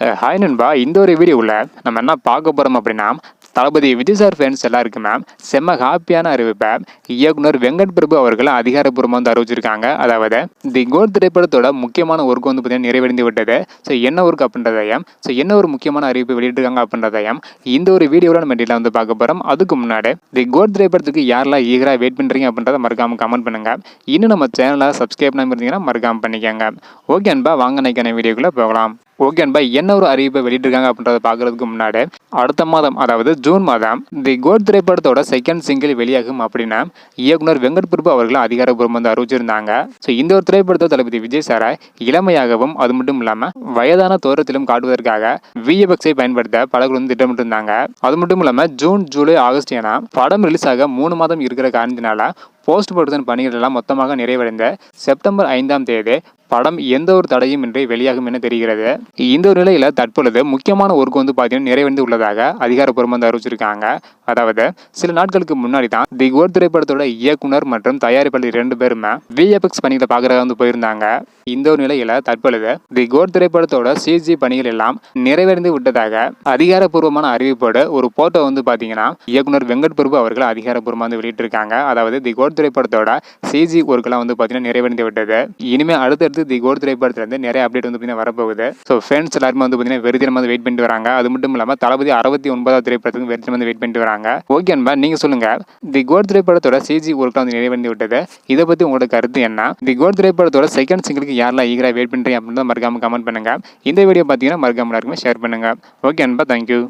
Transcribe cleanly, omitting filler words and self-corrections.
Hi நண்பா, இந்த ஒரு வீடியோவில் நம்ம என்ன பார்க்க போகிறோம் அப்படின்னா, தளபதி விஜய் சார் ஃபேன்ஸ் எல்லாருக்குமே செம்ம ஹாப்பியான அறிவிப்பை இயக்குனர் வெங்கட் பிரபு அவர்கள் அதிகாரப்பூர்வமாக வந்து அறிவிச்சிருக்காங்க. அதாவது தி கோட் திரைப்படத்தோட முக்கியமான ஒர்க் வந்து பார்த்தீங்கன்னா நிறைவடைந்து விட்டது. ஸோ என்ன ஒர்க் அப்படின்றதையும், என்ன ஒரு முக்கியமான அறிவிப்பு வெளியிட்டிருக்காங்க அப்படின்றதையும் இந்த ஒரு வீடியோவில் நம்ம டீட்டெயிலாக வந்து பார்க்க போகிறோம். அதுக்கு முன்னாடி தி கோட் திரைப்படத்துக்கு யாரெல்லாம் ஈகராக வெயிட் பண்ணுறீங்க அப்படின்றத மறக்காமல் கமெண்ட் பண்ணுங்க. இன்னும் நம்ம சேனலை சப்ஸ்கிரைப் பண்ணாமல் இருந்தீங்கன்னா மறக்காமல் பண்ணிக்கோங்க. ஓகே அன்பா, வாங்க நினைக்கிற வீடியோக்குள்ளே போகலாம். ஓகே அன்பா, என்ன ஒரு அறிவிப்பை வெளியிட்டிருக்காங்க அப்படின்றத பார்க்கறதுக்கு முன்னாடி அடுத்த மாதம், அதாவது ஜூன் மாதம் தி கோட் திரைப்படத்தோட செகண்ட் சிங்கிள் வெளியாகும் அப்படின்னு இயக்குனர் வெங்கட் பிரபு அவர்கள் அதிகாரப்பூர்வமாக வந்து அறிவிச்சிருந்தாங்க. ஸோ இந்த ஒரு திரைப்படத்தை தளபதி விஜய் சாரை இளமையாகவும் அது மட்டும் இல்லாமல் வயதான தோற்றத்திலும் காட்டுவதற்காக விஎஃப்எக்ஸை பயன்படுத்த பலர்கள் வந்து திட்டமிட்டிருந்தாங்க. அது மட்டும் இல்லாமல் ஜூன், ஜூலை, ஆகஸ்ட் என படம் ரிலீஸ் ஆக 3 மாதம் இருக்கிற காரணத்தினால போஸ்ட் ப்ரொடக்ஷன் பணிகள் எல்லாம் மொத்தமாக நிறைவடைந்த செப்டம்பர் 5ஆம் தேதி படம் எந்த ஒரு தடையும் இன்றி வெளியாகும் என தெரிகிறது. இந்த ஒரு நிலையில் தற்பொழுது முக்கியமான ஒர்க் வந்து பார்த்தீங்கன்னா நிறைவடைந்து உள்ளதாக அதிகாரப்பூர்வமாக வந்து அறிவிச்சிருக்காங்க. அதாவது சில நாட்களுக்கு முன்னாடி தான் தி கோட் திரைப்படத்தோட இயக்குனர் மற்றும் தயாரிப்பாளர் 2 பேருமே விஎஃப்எக்ஸ் பணிகளை பார்க்கறத வந்து போயிருந்தாங்க. இந்த ஒரு நிலையில் தற்பொழுது தி கோட் திரைப்படத்தோட சிஜி பணிகள் எல்லாம் நிறைவடைந்து விட்டதாக அதிகாரப்பூர்வமான அறிவிப்போடு ஒரு போட்டோ வந்து பார்த்தீங்கன்னா இயக்குனர் வெங்கட் பிரபு அவர்கள் அதிகாரப்பூர்வமாக வந்து வெளியிட்டிருக்காங்க. அதாவது தி கோட் திரைப்படத்தோட சிஜி ஒர்க்கெல்லாம் வந்து பார்த்தீங்கன்னா நிறைவடைந்து விட்டது. இனிமேல் அடுத்தடுத்து தி கோட் திரைப்படத்திலிருந்து நிறைய அப்டேட் வந்து பார்த்தீங்கன்னா வரப்போகுது. ஸோ ஃப்ரெண்ட்ஸ் எல்லாருமே வந்து பார்த்தீங்கன்னா வெறித்தனமாக வந்து வெயிட் பண்ணிட்டு வராங்க. அது மட்டும் இல்லாமல் தளபதி 69வது திரைப்படத்துக்கு வெறித்தனமாக வந்து வெயிட் பண்ணிட்டு வராங்க. ஓகே அன்பா, நீங்கள் சொல்லுங்க, தி கோட் திரைப்படத்தோட சிஜி ஒர்க்லாம் வந்து நிறைவடைந்து விட்டது. இதை பற்றி உங்களோட கருத்து என்ன? தி கோட் திரைப்படத்தோட செகண்ட் சிங்கிளுக்கு யாரெல்லாம் ஈகராக வெயிட் பண்ணுறீங்க அப்படின்னு மறக்காம கமெண்ட் பண்ணுங்க. இந்த வீடியோ பார்த்தீங்கன்னா மறக்காம எல்லாருக்குமே ஷேர் பண்ணுங்க. ஓகே அன்பா, தேங்க்யூ.